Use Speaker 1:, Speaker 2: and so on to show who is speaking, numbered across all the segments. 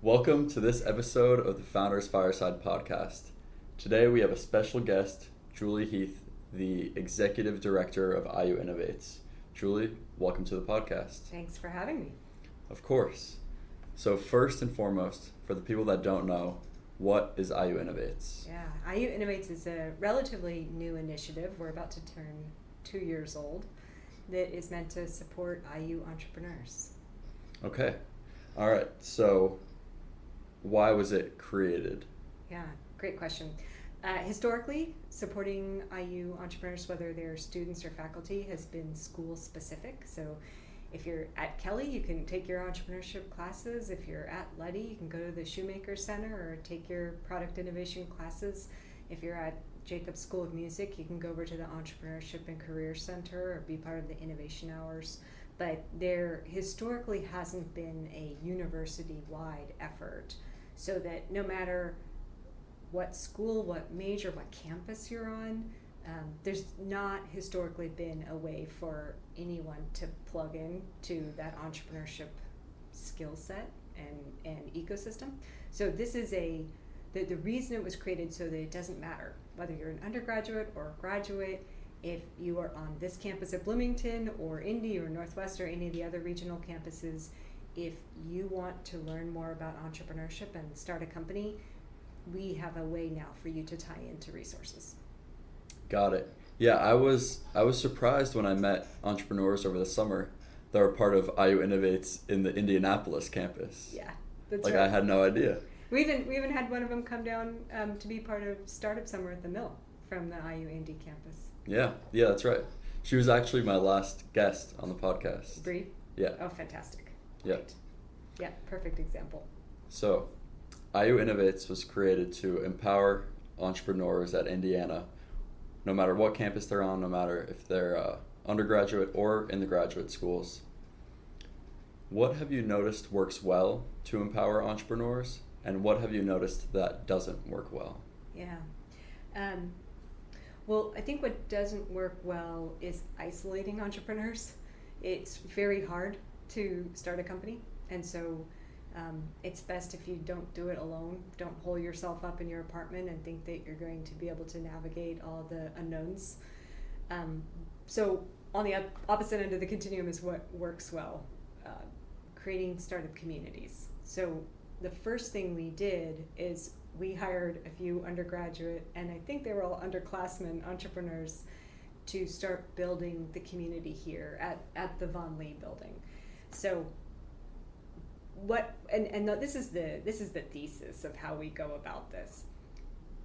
Speaker 1: Welcome to this episode of the Founders Fireside Podcast. Today we have a special guest, Julie Heath, the Executive Director of IU Innovates. Julie, welcome to the podcast.
Speaker 2: Thanks for having me.
Speaker 1: Of course. So first and foremost, for the people that don't know, what is IU Innovates?
Speaker 2: Yeah, IU Innovates is a relatively new initiative. We're about to turn 2 years old that is meant to support IU entrepreneurs.
Speaker 1: Okay. All right. So why was it created?
Speaker 2: Yeah, great question. Historically, supporting IU entrepreneurs, whether they're students or faculty, has been school specific. So if you're at Kelly, you can take your entrepreneurship classes. If you're at Luddy, you can go to the Shoemaker Center or take your product innovation classes. If you're at Jacobs School of Music, you can go over to the Entrepreneurship and Career Center or be part of the Innovation Hours. But there historically hasn't been a university-wide effort so that no matter what school, what major, what campus you're on, there's not historically been a way for anyone to plug in to that entrepreneurship skill set and ecosystem. So this is the reason it was created so that it doesn't matter whether you're an undergraduate or a graduate, if you are on this campus at Bloomington or Indy or Northwest or any of the other regional campuses, if you want to learn more about entrepreneurship and start a company, we have a way now for you to tie into resources.
Speaker 1: Got it. Yeah, I was surprised when I met entrepreneurs over the summer that were part of IU Innovates in the Indianapolis campus.
Speaker 2: Yeah, that's
Speaker 1: right.
Speaker 2: I
Speaker 1: had no idea.
Speaker 2: We even had one of them come down to be part of Startup Summer at the Mill from the IU Indy campus.
Speaker 1: Yeah, that's right. She was actually my last guest on the podcast.
Speaker 2: Bree?
Speaker 1: Yeah.
Speaker 2: Oh, fantastic.
Speaker 1: Yeah.
Speaker 2: Great. Yeah, perfect example.
Speaker 1: So, IU Innovates was created to empower entrepreneurs at Indiana, no matter what campus they're on, no matter if they're undergraduate or in the graduate schools. What have you noticed works well to empower entrepreneurs, and what have you noticed that doesn't work well?
Speaker 2: Yeah. Well, I think what doesn't work well is isolating entrepreneurs. It's very hard to start a company, and so it's best if you don't do it alone. Don't hole yourself up in your apartment and think that you're going to be able to navigate all the unknowns. So on the opposite end of the continuum is what works well, creating startup communities. So the first thing we did is we hired a few undergraduate, and I think they were all underclassmen entrepreneurs, to start building the community here at the Von Lee building. So this is the thesis of how we go about this.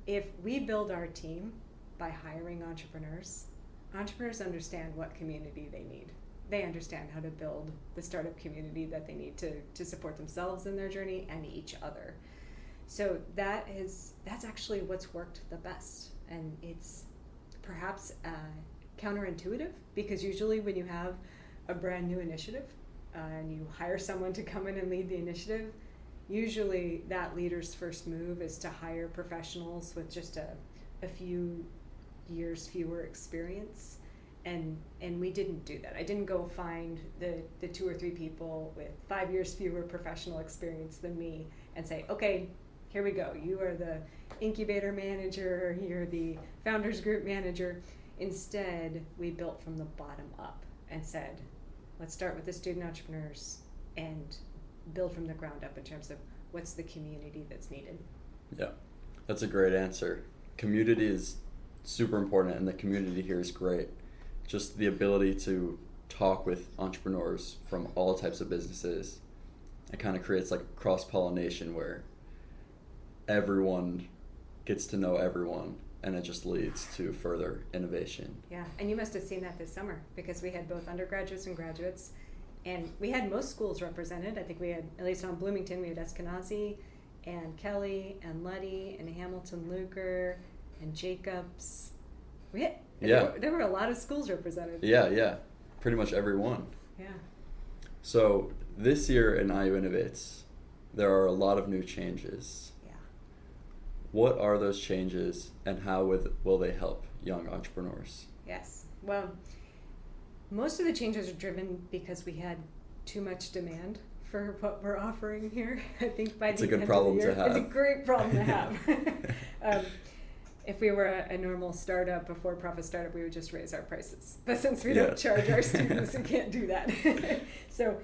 Speaker 2: If we build our team by hiring entrepreneurs understand what community they need. They understand how to build the startup community that they need to support themselves in their journey and each other. So that's actually what's worked the best, and it's perhaps counterintuitive, because usually when you have a brand new initiative and you hire someone to come in and lead the initiative, usually that leader's first move is to hire professionals with just a few years fewer experience. And we didn't do that. I didn't go find the 2 or 3 people with 5 years fewer professional experience than me and say, okay, here we go. You are the incubator manager, you're the founders group manager. Instead, we built from the bottom up and said, let's start with the student entrepreneurs and build from the ground up in terms of what's the community that's needed.
Speaker 1: Yeah, that's a great answer. Community is super important, and the community here is great. Just the ability to talk with entrepreneurs from all types of businesses, it kind of creates like cross-pollination where everyone gets to know everyone, and it just leads to further innovation.
Speaker 2: Yeah, and you must have seen that this summer, because we had both undergraduates and graduates, and we had most schools represented. I think we had, at least on Bloomington, we had Eskenazi and Kelly and Luddy and Hamilton Luker and Jacobs. There were a lot of schools represented.
Speaker 1: Yeah, pretty much every one.
Speaker 2: Yeah.
Speaker 1: So this year in IU Innovates, there are a lot of new changes.
Speaker 2: Yeah.
Speaker 1: What are those changes, and how will they help young entrepreneurs?
Speaker 2: Yes. Well, most of the changes are driven because we had too much demand for what we're offering here. I think by
Speaker 1: It's
Speaker 2: the
Speaker 1: a good
Speaker 2: end
Speaker 1: problem
Speaker 2: of the
Speaker 1: to
Speaker 2: year,
Speaker 1: have.
Speaker 2: it's a great problem to have. If we were a normal startup, a for-profit startup, we would just raise our prices. But since we don't charge our students, we can't do that. So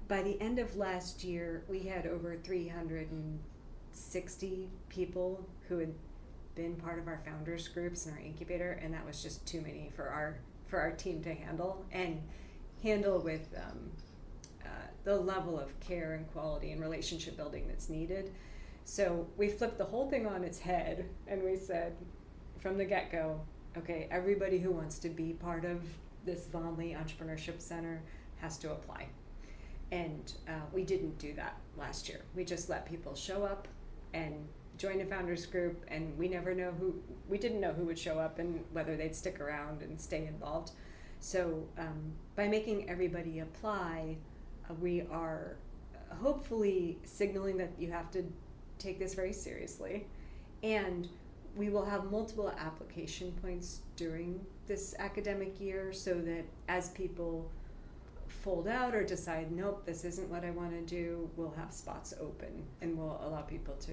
Speaker 2: by the end of last year, we had over 360 people who had been part of our founders groups in our incubator, and that was just too many for our team to handle with the level of care and quality and relationship building that's needed. So we flipped the whole thing on its head, and we said from the get-go, okay, everybody who wants to be part of this Vonley Entrepreneurship Center has to apply. And we didn't do that last year. We just let people show up and join a founders group, and we didn't know who would show up and whether they'd stick around and stay involved. So by making everybody apply, we are hopefully signaling that you have to take this very seriously, and we will have multiple application points during this academic year so that as people fold out or decide, nope, this isn't what I want to do, we'll have spots open and we'll allow people to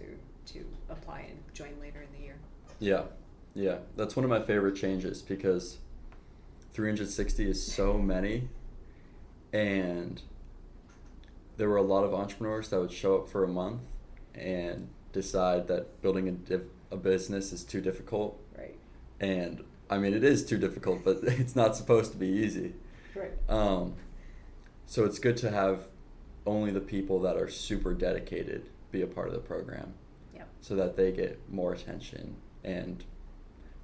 Speaker 2: apply and join later in the year.
Speaker 1: Yeah, that's one of my favorite changes, because 360 is so many, and there were a lot of entrepreneurs that would show up for a month and decide that building a business is too difficult.
Speaker 2: Right.
Speaker 1: And I mean, it is too difficult, but it's not supposed to be easy.
Speaker 2: Right.
Speaker 1: So it's good to have only the people that are super dedicated be a part of the program.
Speaker 2: Yep.
Speaker 1: So that they get more attention and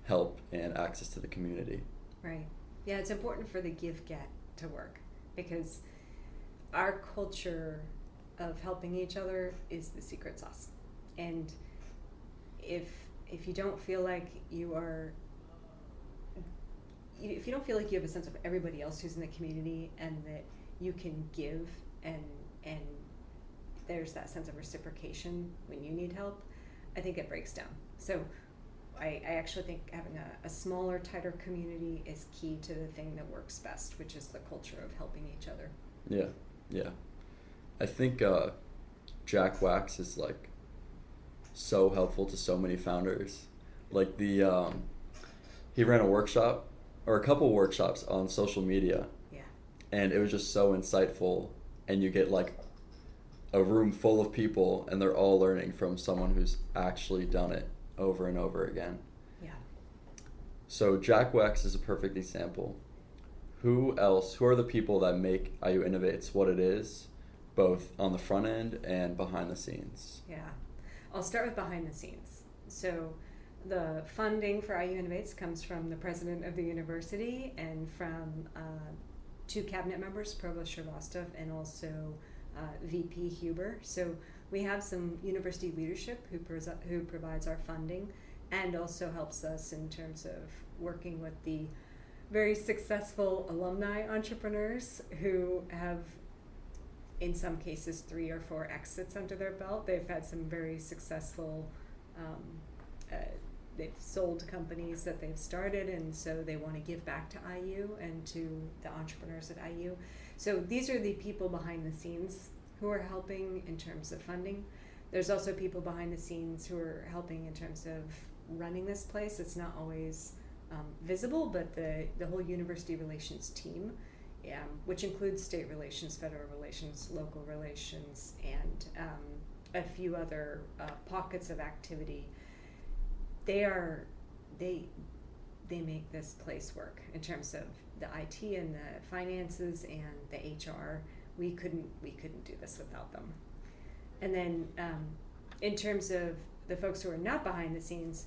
Speaker 1: help and access to the community.
Speaker 2: Right. Yeah, it's important for the give-get to work, because our culture of helping each other is the secret sauce. And if you don't feel like you have a sense of everybody else who's in the community and that you can give and there's that sense of reciprocation when you need help, I think it breaks down. So I actually think having a smaller, tighter community is key to the thing that works best, which is the culture of helping each other.
Speaker 1: Yeah. I think Jack Wax is like so helpful to so many founders. Like he ran a workshop or a couple workshops on social media.
Speaker 2: Yeah.
Speaker 1: And it was just so insightful, and you get like a room full of people and they're all learning from someone who's actually done it over and over again.
Speaker 2: Yeah.
Speaker 1: So Jack Wax is a perfect example. Who are the people that make IU Innovates what it is, both on the front end and behind the scenes?
Speaker 2: Yeah. I'll start with behind the scenes. So the funding for IU Innovates comes from the president of the university and from two cabinet members, Provost Shrivastava and also VP Huber. So we have some university leadership who provides our funding and also helps us in terms of working with the very successful alumni entrepreneurs who have, in some cases, 3 or 4 exits under their belt. They've had some very successful, they've sold companies that they've started, and so they want to give back to IU and to the entrepreneurs at IU. So these are the people behind the scenes who are helping in terms of funding. There's also people behind the scenes who are helping in terms of running this place. It's not always visible, but the whole university relations team, which includes state relations, federal relations, local relations, and a few other pockets of activity, they make this place work in terms of the IT and the finances and the HR. We couldn't do this without them. And then in terms of the folks who are not behind the scenes,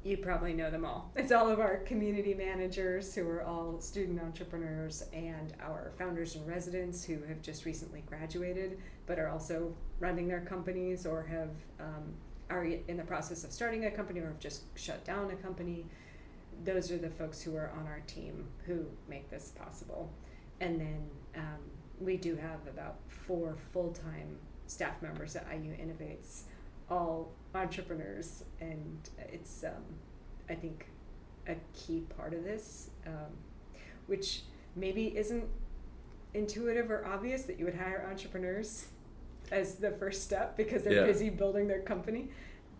Speaker 2: you probably know them all. It's all of our community managers who are all student entrepreneurs, and our founders and residents who have just recently graduated but are also running their companies or are in the process of starting a company or have just shut down a company. Those are the folks who are on our team who make this possible. And then we do have about 4 full-time staff members at IU Innovates, all entrepreneurs, and it's I think a key part of this, which maybe isn't intuitive or obvious that you would hire entrepreneurs as the first step because they're busy building their company.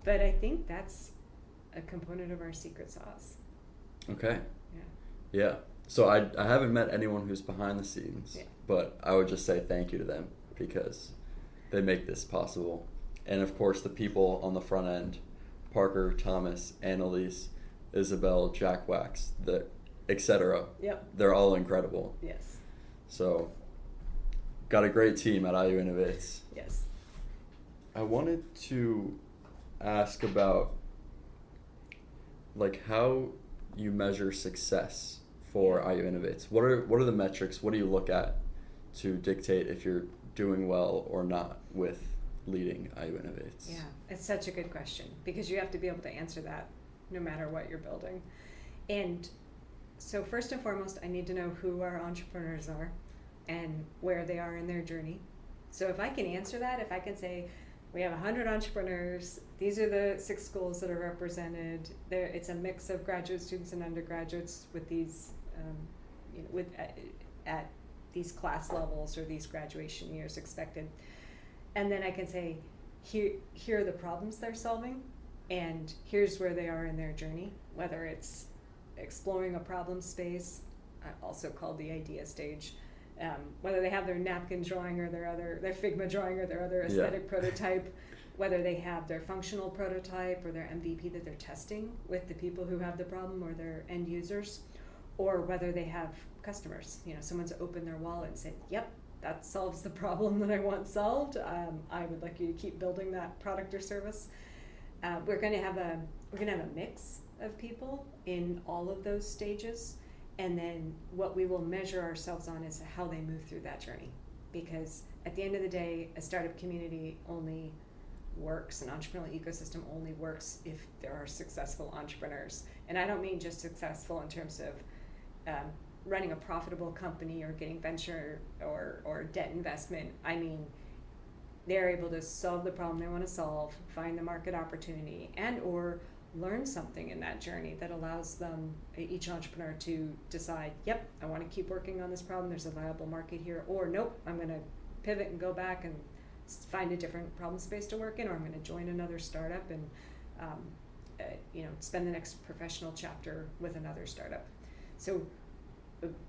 Speaker 2: But I think that's a component of our secret sauce.
Speaker 1: Okay.
Speaker 2: Yeah.
Speaker 1: Yeah. So I haven't met anyone who's behind the scenes, but I would just say thank you to them because they make this possible. And of course, the people on the front end, Parker, Thomas, Annalise, Isabel, Jack Wax, etc.
Speaker 2: Yep.
Speaker 1: They're all incredible.
Speaker 2: Yes.
Speaker 1: So, got a great team at IU Innovates.
Speaker 2: Yes.
Speaker 1: I wanted to ask about like how you measure success for IU Innovates. What are the metrics? What do you look at to dictate if you're doing well or not with leading IU Innovates?
Speaker 2: Yeah, it's such a good question because you have to be able to answer that no matter what you're building. And so first and foremost, I need to know who our entrepreneurs are and where they are in their journey. So if I can answer that, if I can say, we have 100 entrepreneurs, these are the 6 schools that are represented. It's a mix of graduate students and undergraduates with these, at these class levels or these graduation years expected. And then I can say, here are the problems they're solving, and here's where they are in their journey, whether it's exploring a problem space, also called the idea stage, whether they have their napkin drawing or their Figma drawing or their other aesthetic prototype, whether they have their functional prototype or their MVP that they're testing with the people who have the problem or their end users, or whether they have customers. Someone's opened their wallet and said, yep, that solves the problem that I want solved. I would like you to keep building that product or service. We're going to have a mix of people in all of those stages, and then what we will measure ourselves on is how they move through that journey. Because at the end of the day, a startup community only works, an entrepreneurial ecosystem only works if there are successful entrepreneurs. And I don't mean just successful in terms of running a profitable company or getting venture or debt investment. I mean, they're able to solve the problem they want to solve, find the market opportunity, and or learn something in that journey that allows them, each entrepreneur, to decide, yep, I want to keep working on this problem, there's a viable market here, or nope, I'm going to pivot and go back and find a different problem space to work in, or I'm going to join another startup and spend the next professional chapter with another startup. So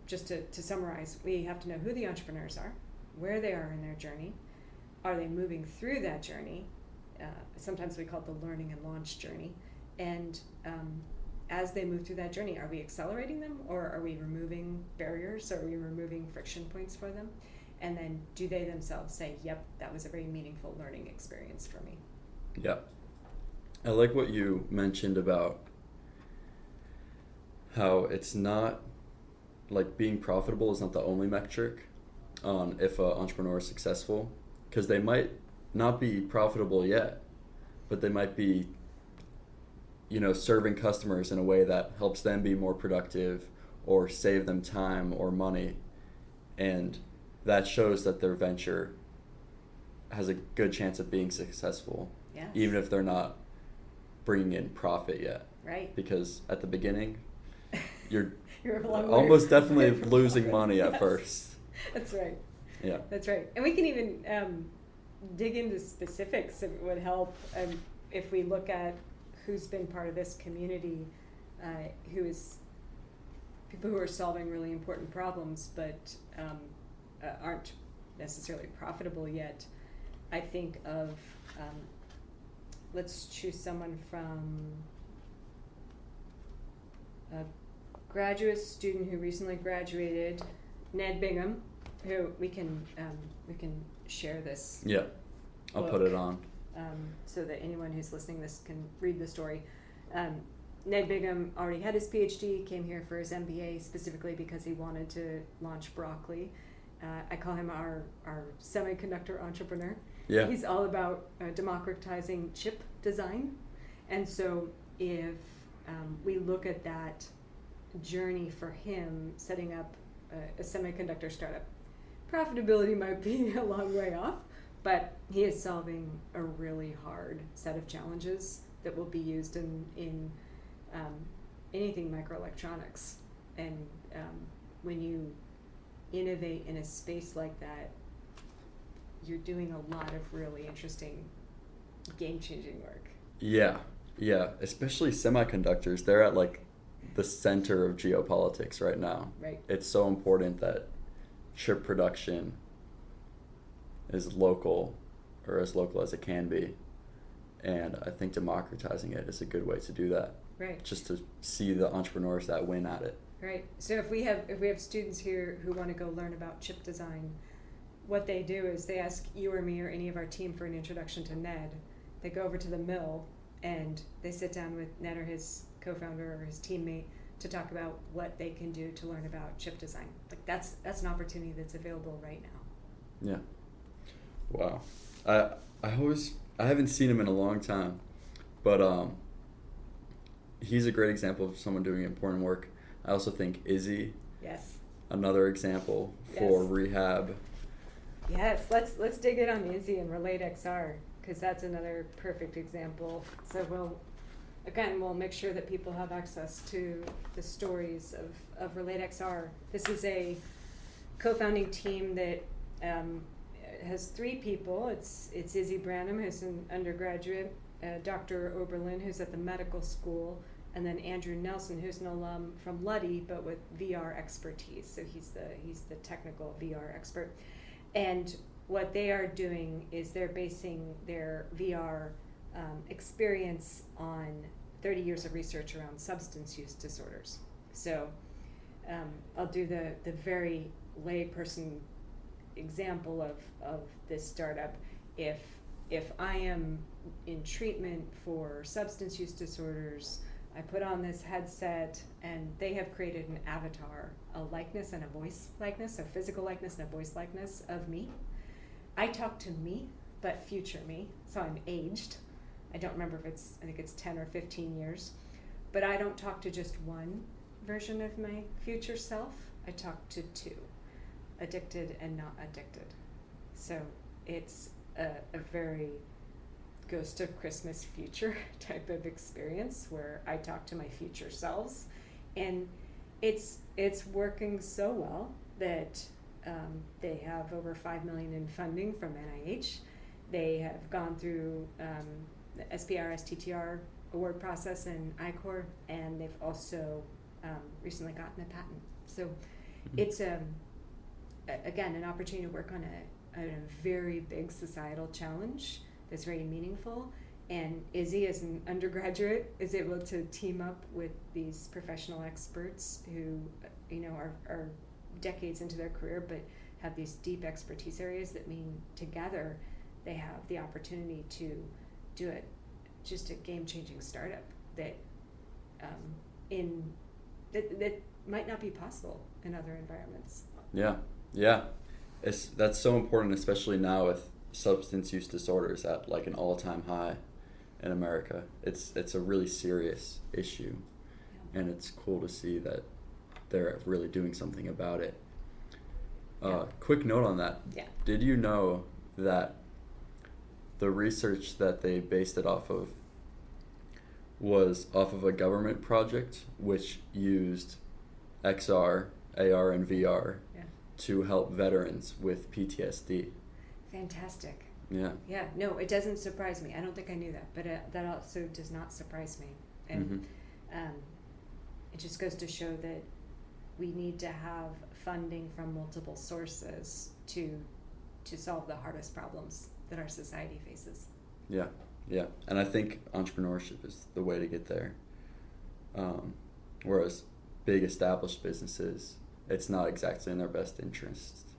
Speaker 2: just to summarize, we have to know who the entrepreneurs are, where they are in their journey, are they moving through that journey, sometimes we call it the learning and launch journey, and as they move through that journey, are we accelerating them, or are we removing barriers, or are we removing friction points for them? And then do they themselves say, yep, that was a very meaningful learning experience for me?
Speaker 1: Yep. I like what you mentioned about how it's not, like, being profitable is not the only metric on if an entrepreneur is successful, because they might not be profitable yet, but they might be serving customers in a way that helps them be more productive or save them time or money. And that shows that their venture has a good chance of being successful,
Speaker 2: yes,
Speaker 1: even if they're not bringing in profit yet.
Speaker 2: Right.
Speaker 1: Because at the beginning, you're
Speaker 2: almost
Speaker 1: definitely losing money at first.
Speaker 2: That's right.
Speaker 1: Yeah.
Speaker 2: That's right. And we can even dig into specifics if it would help if we look at who's been part of this community, who is people who are solving really important problems but aren't necessarily profitable yet. I think of, let's choose someone from a graduate student who recently graduated, Ned Bingham, who we can share this.
Speaker 1: Yeah, I'll put it on.
Speaker 2: So that anyone who's listening to this can read the story. Ned Bingham already had his PhD, came here for his MBA specifically because he wanted to launch Broccoli. I call him our semiconductor entrepreneur.
Speaker 1: Yeah.
Speaker 2: He's all about democratizing chip design. And so if we look at that journey for him, setting up a semiconductor startup, profitability might be a long way off, but he is solving a really hard set of challenges that will be used in anything microelectronics. And when you innovate in a space like that, you're doing a lot of really interesting, game-changing work.
Speaker 1: Yeah, yeah, especially semiconductors. They're at like the center of geopolitics right now.
Speaker 2: Right.
Speaker 1: It's so important that chip production is local, or as local as it can be. And I think democratizing it is a good way to do that.
Speaker 2: Right.
Speaker 1: Just to see the entrepreneurs that win at it.
Speaker 2: Right. So if we have students here who want to go learn about chip design, what they do is they ask you or me or any of our team for an introduction to Ned. They go over to the mill and they sit down with Ned or his co-founder or his teammate to talk about what they can do to learn about chip design. Like that's an opportunity that's available right now.
Speaker 1: Yeah. Wow. I haven't seen him in a long time, but he's a great example of someone doing important work. I also think Izzy.
Speaker 2: Yes.
Speaker 1: Another example for rehab.
Speaker 2: Yes, let's dig in on Izzy and Relate XR, because that's another perfect example. So we'll make sure that people have access to the stories of Relate XR. This is a co-founding team that has 3 people. It's Izzy Branham, who's an undergraduate, Dr. Oberlin, who's at the medical school, and then Andrew Nelson, who's an alum from Luddy, but with VR expertise. So he's the technical VR expert. And what they are doing is they're basing their VR experience on 30 years of research around substance use disorders. So I'll do the very layperson example of this startup. If I am in treatment for substance use disorders, I put on this headset and they have created an avatar, a likeness and a voice likeness, a physical likeness and a voice likeness of me. I talk to me, but future me, so I'm aged. I don't remember if I think it's 10 or 15 years, but I don't talk to just one version of my future self. I talk to 2, addicted and not addicted. So it's a very Ghost of Christmas future type of experience where I talk to my future selves, and it's working so well that they have over $5 million in funding from NIH. They have gone through the SPR STTR award process and ICOR, and they've also recently gotten a patent. So it's again an opportunity to work on a very big societal challenge that's very meaningful. And Izzy, as an undergraduate, is able to team up with these professional experts who, are decades into their career, but have these deep expertise areas that mean together they have the opportunity to do just a game-changing startup that that might not be possible in other environments.
Speaker 1: Yeah. That's so important, especially now with substance use disorders at like an all-time high in America. It's a really serious issue, and it's cool to see that they're really doing something about it. Quick note on that.
Speaker 2: Yeah.
Speaker 1: Did you know that the research that they based it off of was off of a government project which used XR, AR, and VR to help veterans with PTSD?
Speaker 2: Fantastic.
Speaker 1: Yeah.
Speaker 2: Yeah. No, it doesn't surprise me. I don't think I knew that, but that also does not surprise me. And it just goes to show that we need to have funding from multiple sources to solve the hardest problems that our society faces.
Speaker 1: Yeah. And I think entrepreneurship is the way to get there. Whereas big established businesses, it's not exactly in their best interest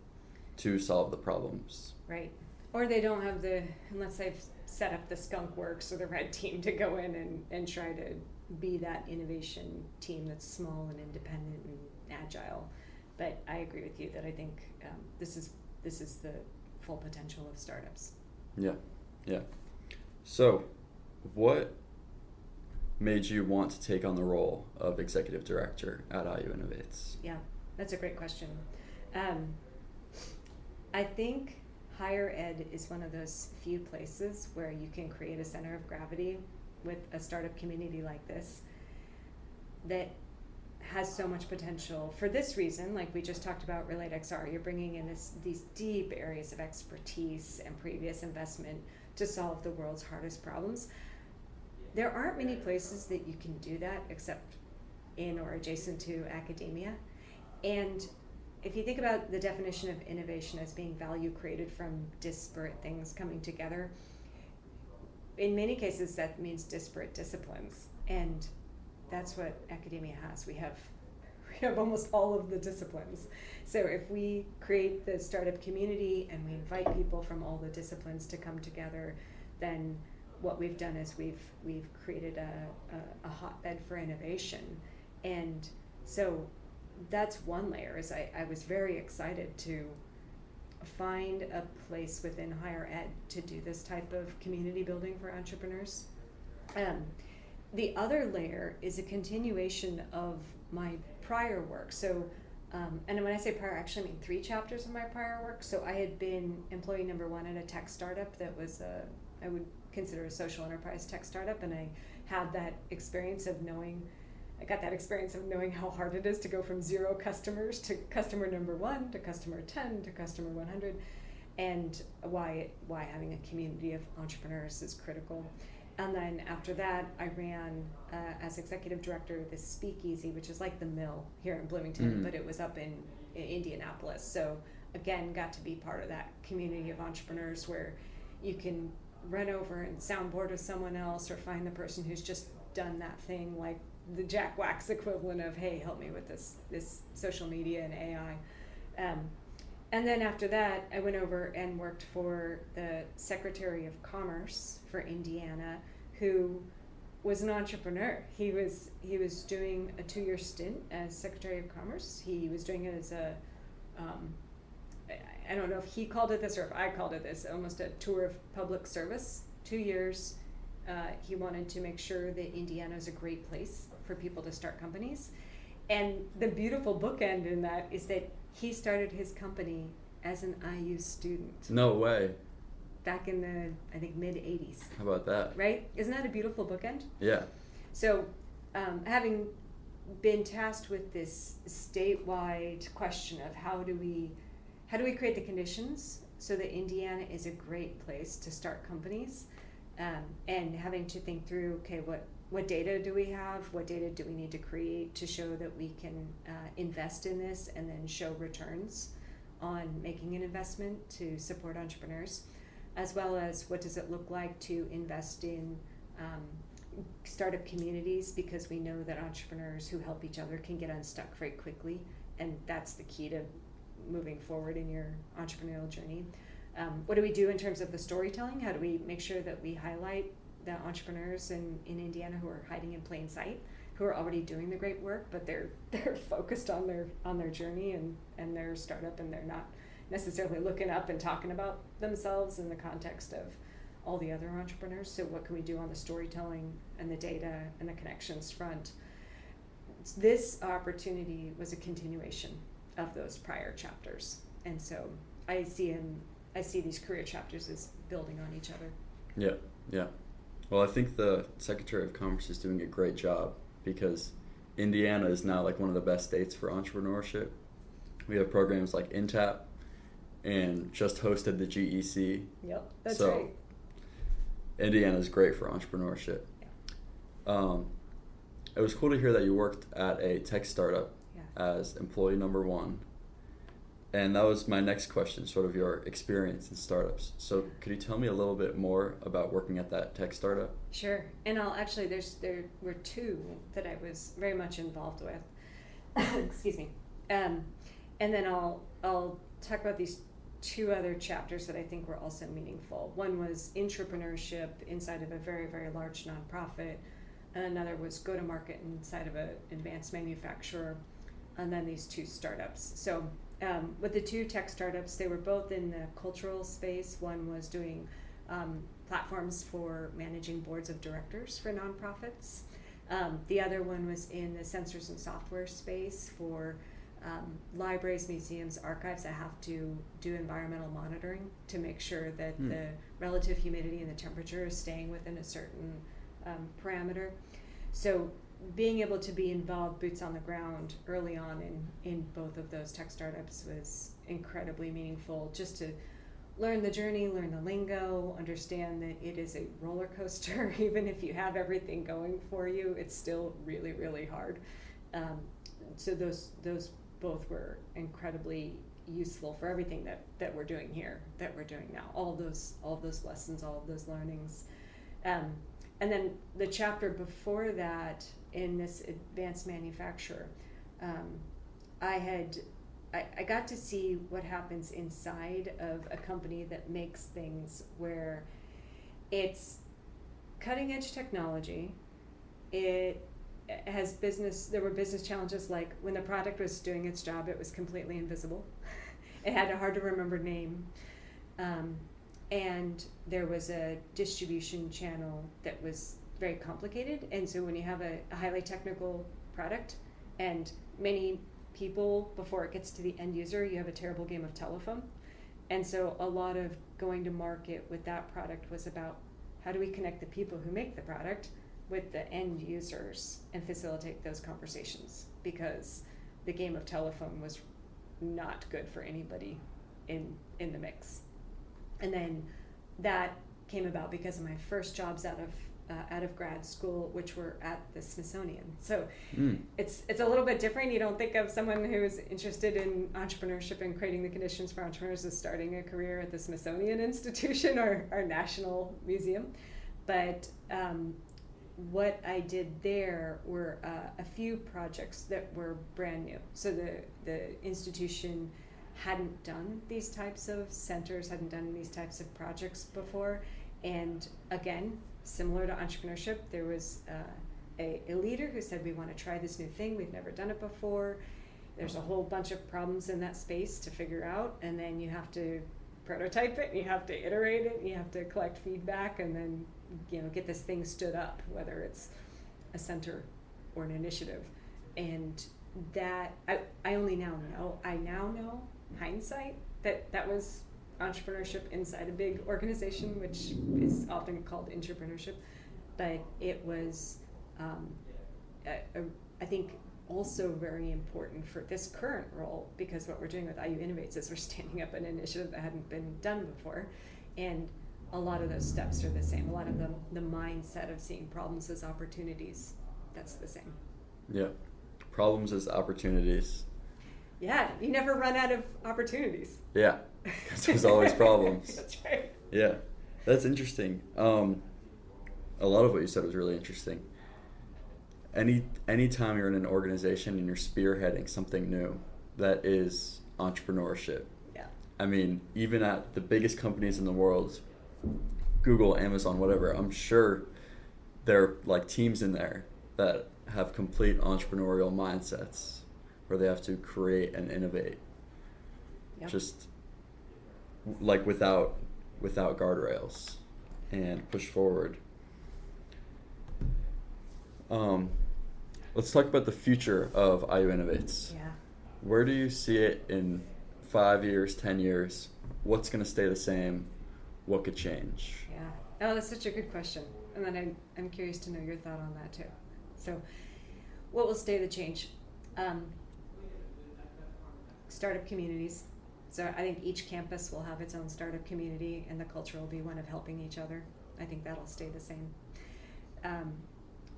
Speaker 1: to solve the problems.
Speaker 2: Right. Or they don't have unless they've set up the skunk works or the red team to go in and try to be that innovation team that's small and independent and agile. But I agree with you that I think this is the full potential of startups.
Speaker 1: Yeah. So, what made you want to take on the role of executive director at IU Innovates?
Speaker 2: Yeah, that's a great question. I think higher ed is one of those few places where you can create a center of gravity with a startup community like this that has so much potential for this reason. Like we just talked about RelateXR, you're bringing in these deep areas of expertise and previous investment to solve the world's hardest problems. There aren't many places that you can do that except in or adjacent to academia. And if you think about the definition of innovation as being value created from disparate things coming together, in many cases that means disparate disciplines. And that's what academia has. We have almost all of the disciplines. So if we create the startup community and we invite people from all the disciplines to come together, then what we've done is we've created a hotbed for innovation. And so that's one layer. Is I was very excited to find a place within higher ed to do this type of community building for entrepreneurs. The other layer is a continuation of my prior work. So, and when I say prior, I actually mean 3 chapters of my prior work. So I had been employee number 1 at a tech startup that was I would consider a social enterprise tech startup, and I had that experience of knowing how hard it is to go from 0 customers to customer number 1 to customer 10 to customer 100, and why having a community of entrepreneurs is critical. And then after that, I ran as executive director this speakeasy, which is like the Mill here in Bloomington, but it was up in Indianapolis. So again, got to be part of that community of entrepreneurs where you can run over and soundboard with someone else, or find the person who's just done that thing, like the Jack Wax equivalent of, hey, help me with this social media and AI. And then after that, I went over and worked for the Secretary of Commerce for Indiana, who was an entrepreneur. He was doing a 2-year stint as Secretary of Commerce. He was doing it as a, I don't know if he called it this or if I called it this, almost a tour of public service. 2 years. He wanted to make sure that Indiana is a great place for people to start companies. And the beautiful bookend in that is that he started his company as an IU student.
Speaker 1: No way.
Speaker 2: Back in the, I think, mid-'80s.
Speaker 1: How about that?
Speaker 2: Right? Isn't that a beautiful bookend?
Speaker 1: Yeah.
Speaker 2: So, having been tasked with this statewide question of how do we create the conditions so that Indiana is a great place to start companies, and having to think through, okay, what data do we have? What data do we need to create to show that we can invest in this and then show returns on making an investment to support entrepreneurs, as well as what does it look like to invest in startup communities, because we know that entrepreneurs who help each other can get unstuck very quickly, and that's the key to moving forward in your entrepreneurial journey. What do we do in terms of the storytelling? How do we make sure that we highlight the entrepreneurs in Indiana who are hiding in plain sight, who are already doing the great work, but they're focused on their journey and their startup, and they're not necessarily looking up and talking about themselves in the context of all the other entrepreneurs. So what can we do on the storytelling and the data and the connections front? This opportunity was a continuation of those prior chapters, and so I see these career chapters as building on each other.
Speaker 1: Yeah. Well, I think the Secretary of Commerce is doing a great job, because Indiana is now like one of the best states for entrepreneurship. We have programs like INTAP, and just hosted the GEC.
Speaker 2: Yep, that's
Speaker 1: so,
Speaker 2: right.
Speaker 1: Indiana is great for entrepreneurship. Yeah. It was cool to hear that you worked at a tech startup as employee number 1. And that was my next question, sort of your experience in startups. So could you tell me a little bit more about working at that tech startup?
Speaker 2: Sure. And there were 2 that I was very much involved with. Excuse me. And then I'll talk about these 2 other chapters that I think were also meaningful. One was entrepreneurship inside of a very, very large nonprofit, and another was go-to-market inside of an advanced manufacturer, and then these 2 startups. So with the 2 tech startups, they were both in the cultural space. One was doing platforms for managing boards of directors for nonprofits. The other one was in the sensors and software space for libraries, museums, archives that have to do environmental monitoring to make sure that the relative humidity and the temperature is staying within a certain parameter. So being able to be involved, boots on the ground, early on in both of those tech startups was incredibly meaningful. Just to learn the journey, learn the lingo, understand that it is a roller coaster. Even if you have everything going for you, it's still really, really hard. So those both were incredibly useful for everything that we're doing here, that we're doing now. All of those lessons, all of those learnings. And then the chapter before that, in this advanced manufacturer, I got to see what happens inside of a company that makes things where it's cutting edge technology. It has there were business challenges, like when the product was doing its job, it was completely invisible. It had a hard to remember name. And there was a distribution channel that was very complicated. And so when you have a highly technical product and many people before it gets to the end user, you have a terrible game of telephone. And so a lot of going to market with that product was about, how do we connect the people who make the product with the end users and facilitate those conversations? Because the game of telephone was not good for anybody in the mix. And then that came about because of my first jobs out of grad school, which were at the Smithsonian. So it's a little bit different. You don't think of someone who's interested in entrepreneurship and creating the conditions for entrepreneurs as starting a career at the Smithsonian Institution or our National Museum. But what I did there were a few projects that were brand new. So the institution hadn't done these types of centers, hadn't done these types of projects before. And again, similar to entrepreneurship, there was a leader who said, we want to try this new thing, we've never done it before. There's a whole bunch of problems in that space to figure out, and then you have to prototype it, you have to iterate it, you have to collect feedback, and then get this thing stood up, whether it's a center or an initiative. And that I now know hindsight that was entrepreneurship inside a big organization, which is often called entrepreneurship. But it was I think also very important for this current role, because what we're doing with IU Innovates is we're standing up an initiative that hadn't been done before. And a lot of those steps are the same. A lot of the mindset of seeing problems as opportunities, that's the same.
Speaker 1: Yeah. Problems as opportunities.
Speaker 2: Yeah, you never run out of opportunities.
Speaker 1: Yeah, because there's always problems.
Speaker 2: That's right.
Speaker 1: Yeah, that's interesting. A lot of what you said was really interesting. Anytime you're in an organization and you're spearheading something new, that is entrepreneurship.
Speaker 2: Yeah.
Speaker 1: I mean, even at the biggest companies in the world, Google, Amazon, whatever, I'm sure there are like teams in there that have complete entrepreneurial mindsets where they have to create and innovate. Yep. Just like without guardrails and push forward. Let's talk about the future of IU Innovates.
Speaker 2: Yeah.
Speaker 1: Where do you see it in 5 years, 10 years? What's going to stay the same? What could change?
Speaker 2: Yeah. Oh, that's such a good question. And then I'm curious to know your thought on that too. So what will stay the change? Startup communities. So I think each campus will have its own startup community, and the culture will be one of helping each other. I think that'll stay the same.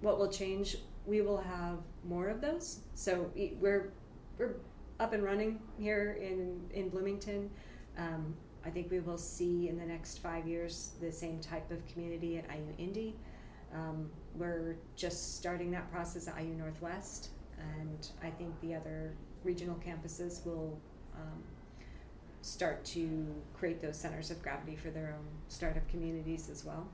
Speaker 2: What will change? We will have more of those. So we're up and running here in Bloomington. I think we will see in the next 5 years the same type of community at IU Indy. We're just starting that process at IU Northwest, and I think the other regional campuses will start to create those centers of gravity for their own startup communities as well.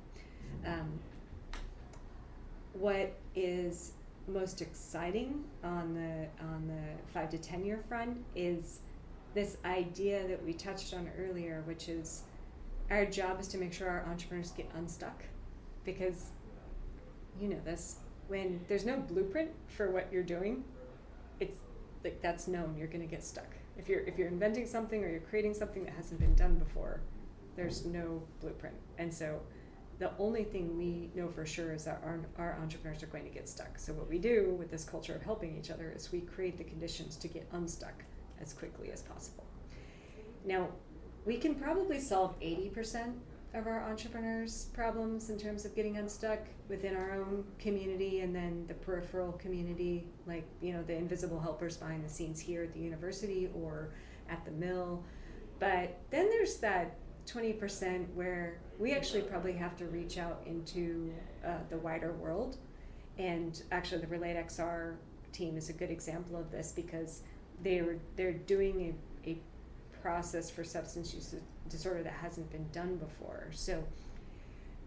Speaker 2: What is most exciting on the 5 to 10 year front is this idea that we touched on earlier, which is our job is to make sure our entrepreneurs get unstuck, because you know this, when there's no blueprint for what you're doing, it's like that's known, you're going to get stuck. If you're inventing something or you're creating something that hasn't been done before, there's no blueprint. And so the only thing we know for sure is that our entrepreneurs are going to get stuck. So what we do with this culture of helping each other is we create the conditions to get unstuck as quickly as possible. Now, we can probably solve 80% of our entrepreneurs' problems in terms of getting unstuck within our own community, and then the peripheral community, like, you know, the invisible helpers behind the scenes here at the university or at the mill. But then there's that 20% where we actually probably have to reach out into the wider world. And actually the Relate XR team is a good example of this, because they're doing a process for substance use disorder that hasn't been done before. So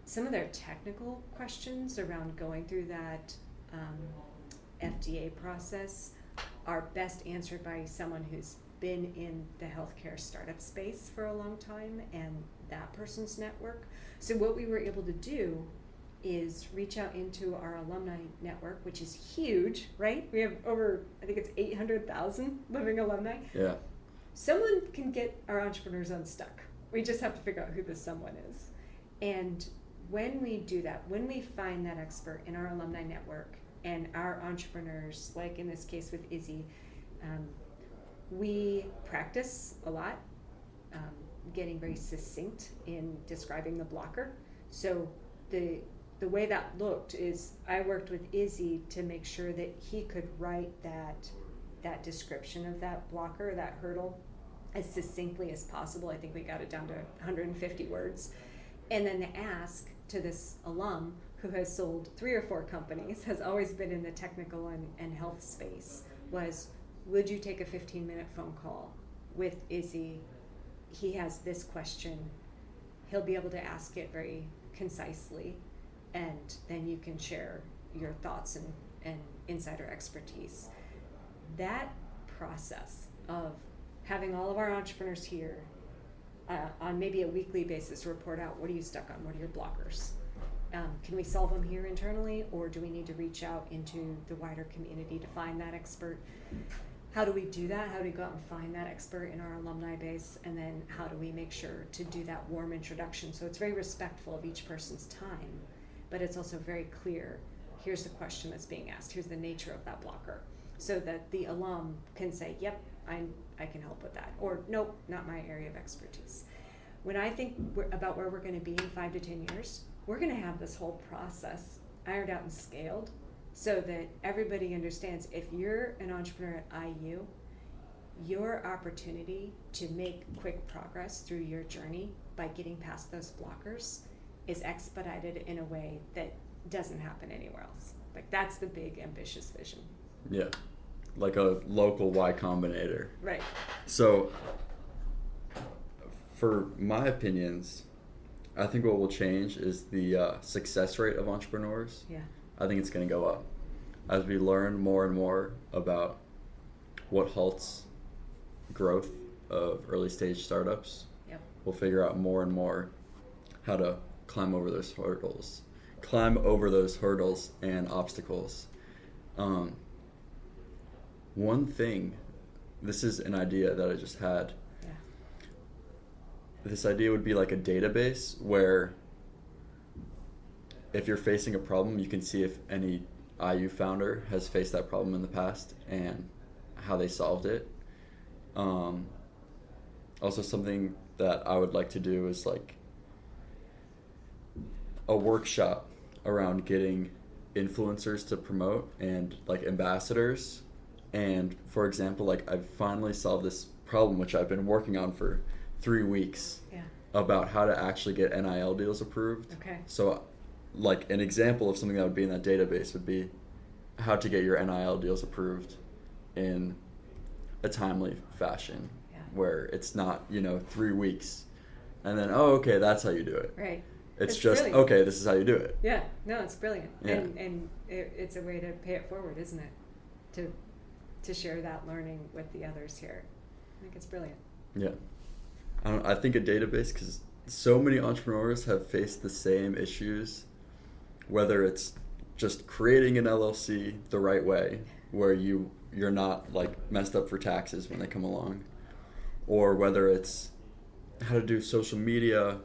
Speaker 2: some of their technical questions around going through that FDA process are best answered by someone who's been in the healthcare startup space for a long time and that person's network. So what we were able to do is reach out into our alumni network, which is huge, right? We have over, I think it's 800,000 living alumni.
Speaker 1: Yeah.
Speaker 2: Someone can get our entrepreneurs unstuck. We just have to figure out who this someone is. And when we do that, when we find that expert in our alumni network and our entrepreneurs, like in this case with Izzy, we practice a lot, getting very succinct in describing the blocker. So the way that looked is I worked with Izzy to make sure that he could write that description of that blocker, that hurdle, as succinctly as possible. I think we got it down to 150 words. And then the ask to this alum who has sold 3 or 4 companies, has always been in the technical and health space, was, would you take a 15-minute phone call with Izzy? He has this question. He'll be able to ask it very concisely, and then you can share your thoughts and insider expertise. That process of having all of our entrepreneurs here on maybe a weekly basis report out, what are you stuck on? What are your blockers? Can we solve them here internally, or do we need to reach out into the wider community to find that expert? How do we do that? How do we go out and find that expert in our alumni base? And then how do we make sure to do that warm introduction? So it's very respectful of each person's time, but it's also very clear, here's the question that's being asked, here's the nature of that blocker, so that the alum can say, yep, I can help with that, or nope, not my area of expertise. When I think about where we're going to be in 5 to 10 years, we're going to have this whole process ironed out and scaled so that everybody understands, if you're an entrepreneur at IU, your opportunity to make quick progress through your journey by getting past those blockers is expedited in a way that doesn't happen anywhere else. Like, that's the big ambitious vision.
Speaker 1: Yeah, like a local Y Combinator.
Speaker 2: Right.
Speaker 1: So, for my opinions, I think what will change is the success rate of entrepreneurs.
Speaker 2: Yeah.
Speaker 1: I think it's going to go up. As we learn more and more about what halts growth of early stage startups,
Speaker 2: Yep.
Speaker 1: we'll figure out more and more how to climb over those hurdles and obstacles. One thing, this is an idea that I just had.
Speaker 2: Yeah.
Speaker 1: This idea would be like a database where if you're facing a problem, you can see if any IU founder has faced that problem in the past and how they solved it. Also, something that I would like to do is like a workshop around getting influencers to promote and like ambassadors. And for example, like I've finally solved this problem, which I've been working on for 3 weeks,
Speaker 2: Yeah.
Speaker 1: about how to actually get NIL deals approved.
Speaker 2: Okay.
Speaker 1: So like an example of something that would be in that database would be how to get your NIL deals approved in a timely fashion,
Speaker 2: Yeah.
Speaker 1: where it's not, 3 weeks and then, oh, okay, that's how you do it.
Speaker 2: Right.
Speaker 1: It's
Speaker 2: That's
Speaker 1: just,
Speaker 2: brilliant.
Speaker 1: okay, this is how you do it.
Speaker 2: Yeah. No, it's brilliant.
Speaker 1: Yeah.
Speaker 2: And it's a way to pay it forward, isn't it? To share that learning with the others here. I think it's brilliant.
Speaker 1: Yeah. I think a database, because so many entrepreneurs have faced the same issues, whether it's just creating an LLC the right way, where you're not like messed up for taxes when they come along, or whether it's how to do social media,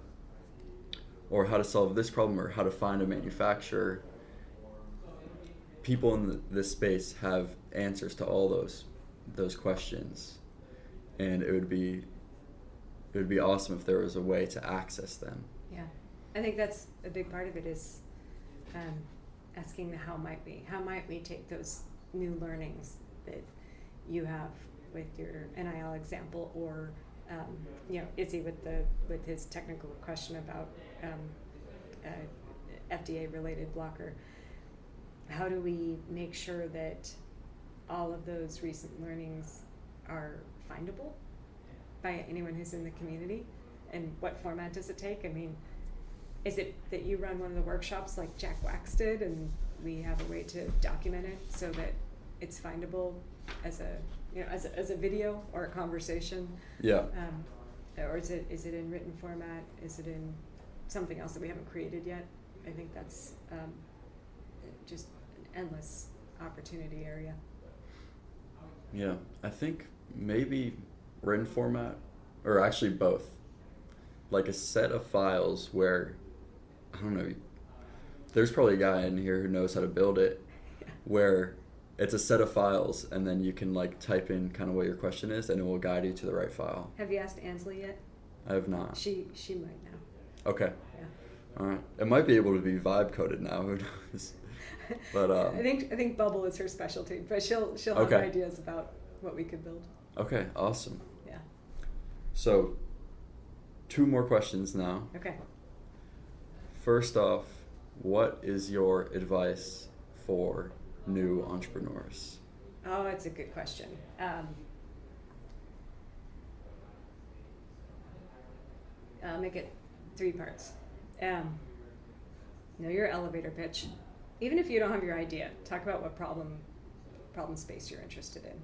Speaker 1: or how to solve this problem, or how to find a manufacturer. People in this space have answers to all those questions, and it would be awesome if there was a way to access them.
Speaker 2: Yeah, I think that's a big part of it, is asking the how might we take those new learnings that you have with your NIL example, or Izzy with his technical question about FDA related blocker. How do we make sure that all of those recent learnings are findable by anyone who's in the community? And what format does it take? I mean, is it that you run one of the workshops like Jack Wax did, and we have a way to document it so that it's findable as a video or a conversation?
Speaker 1: Yeah.
Speaker 2: Or is it in written format? Is it in something else that we haven't created yet? I think that's just an endless opportunity area.
Speaker 1: Yeah, I think maybe written format, or actually both. Like a set of files where, I don't know, there's probably a guy in here who knows how to build it, where it's a set of files, and then you can like type in kind of what your question is, and it will guide you to the right file.
Speaker 2: Have you asked Ansley yet?
Speaker 1: I have not.
Speaker 2: She might now.
Speaker 1: Okay.
Speaker 2: Yeah.
Speaker 1: All right. It might be able to be vibe coded now. Who knows? But
Speaker 2: I think Bubble is her specialty, but she'll have ideas about what we could build.
Speaker 1: Okay. Awesome.
Speaker 2: Yeah.
Speaker 1: So, 2 more questions now.
Speaker 2: Okay.
Speaker 1: First off, what is your advice for new entrepreneurs?
Speaker 2: Oh, it's a good question. I'll make it 3 parts. Know your elevator pitch. Even if you don't have your idea, talk about what problem space you're interested in.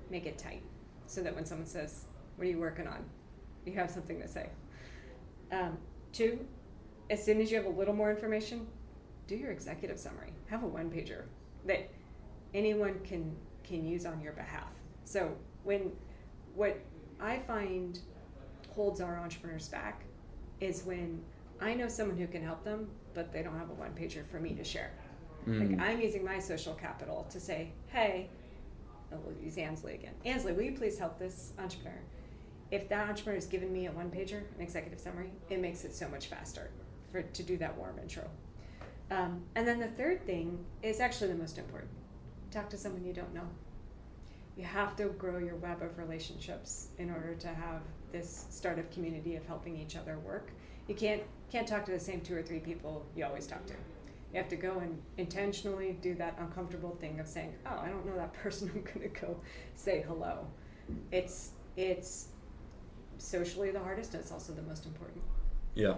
Speaker 2: Make it tight, so that when someone says, "What are you working on?" you have something to say. 2, as soon as you have a little more information, do your executive summary. Have a 1-pager that anyone can use on your behalf. So what I find holds our entrepreneurs back is when I know someone who can help them, but they don't have a 1-pager for me to share. Like, I'm using my social capital to say, hey, we'll use Ansley again. Ansley, will you please help this entrepreneur? If that entrepreneur has given me a 1-pager, an executive summary, it makes it so much faster to do that warm intro. And then the third thing is actually the most important. Talk to someone you don't know. You have to grow your web of relationships in order to have this startup community of helping each other work. You can't talk to the same 2 or 3 people you always talk to. You have to go and intentionally do that uncomfortable thing of saying, oh, I don't know that person, I'm going to go say hello. It's socially the hardest, and it's also the most important. Yeah,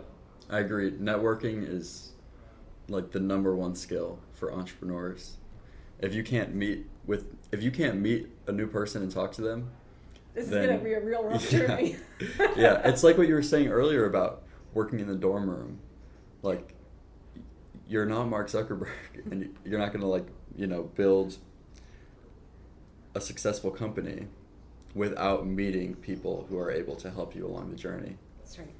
Speaker 1: I agree. Networking is like the number 1 skill for entrepreneurs. If you can't meet a new person and talk to them,
Speaker 2: this is going to be a real rough journey.
Speaker 1: Yeah, it's like what you were saying earlier about working in the dorm room. Like, you're not Mark Zuckerberg, and you're not going to build a successful company without meeting people who are able to help you along the journey.
Speaker 2: That's right.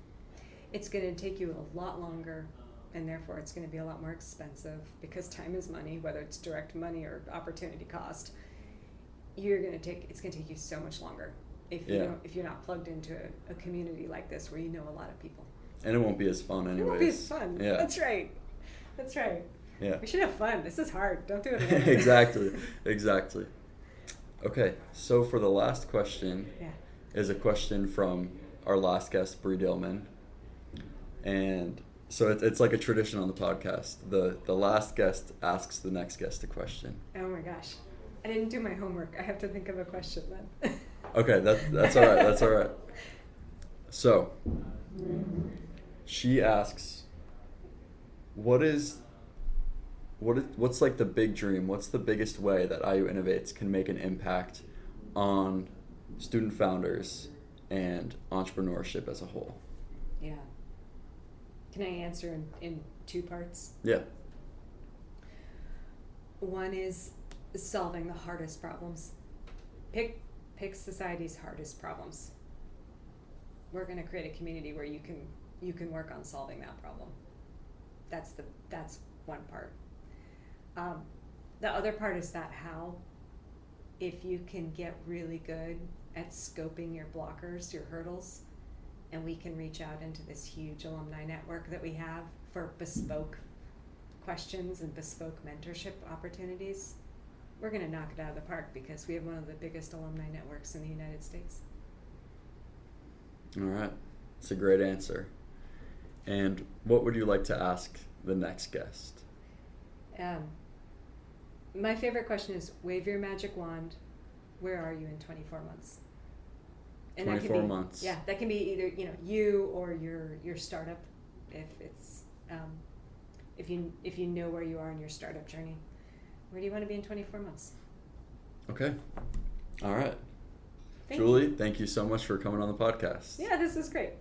Speaker 2: It's going to take you a lot longer, and therefore it's going to be a lot more expensive, because time is money, whether it's direct money or opportunity cost. It's going to take you so much longer if you're not plugged into a community like this where you know a lot of people.
Speaker 1: And it won't be as fun anyways.
Speaker 2: It won't be as fun.
Speaker 1: Yeah.
Speaker 2: That's right.
Speaker 1: Yeah.
Speaker 2: We should have fun. This is hard. Don't do it again.
Speaker 1: Exactly. Okay, so for the last question is a question from our last guest, Bree Dillman. And so it's like a tradition on the podcast. The last guest asks the next guest a question.
Speaker 2: Oh my gosh. I didn't do my homework. I have to think of a question then.
Speaker 1: Okay, that's all right. That's all right. So, she asks, what's like the big dream? What's the biggest way that IU Innovates can make an impact on student founders and entrepreneurship as a whole?
Speaker 2: Yeah. Can I answer in 2 parts?
Speaker 1: Yeah.
Speaker 2: One is solving the hardest problems. Pick society's hardest problems. We're going to create a community where you can work on solving that problem. That's one part. The other part is that how, if you can get really good at scoping your blockers, your hurdles, and we can reach out into this huge alumni network that we have for bespoke questions and bespoke mentorship opportunities, we're going to knock it out of the park because we have one of the biggest alumni networks in the United States.
Speaker 1: All right. It's a great answer. And what would you like to ask the next guest?
Speaker 2: My favorite question is, wave your magic wand, where are you in 24 months? And
Speaker 1: 24 months.
Speaker 2: Yeah, that can be either you or your startup, if it's if you know where you are in your startup journey. Where do you want to be in 24 months?
Speaker 1: Okay. All right.
Speaker 2: Thank
Speaker 1: Julie,
Speaker 2: you.
Speaker 1: thank you so much for coming on the podcast.
Speaker 2: Yeah, this is great.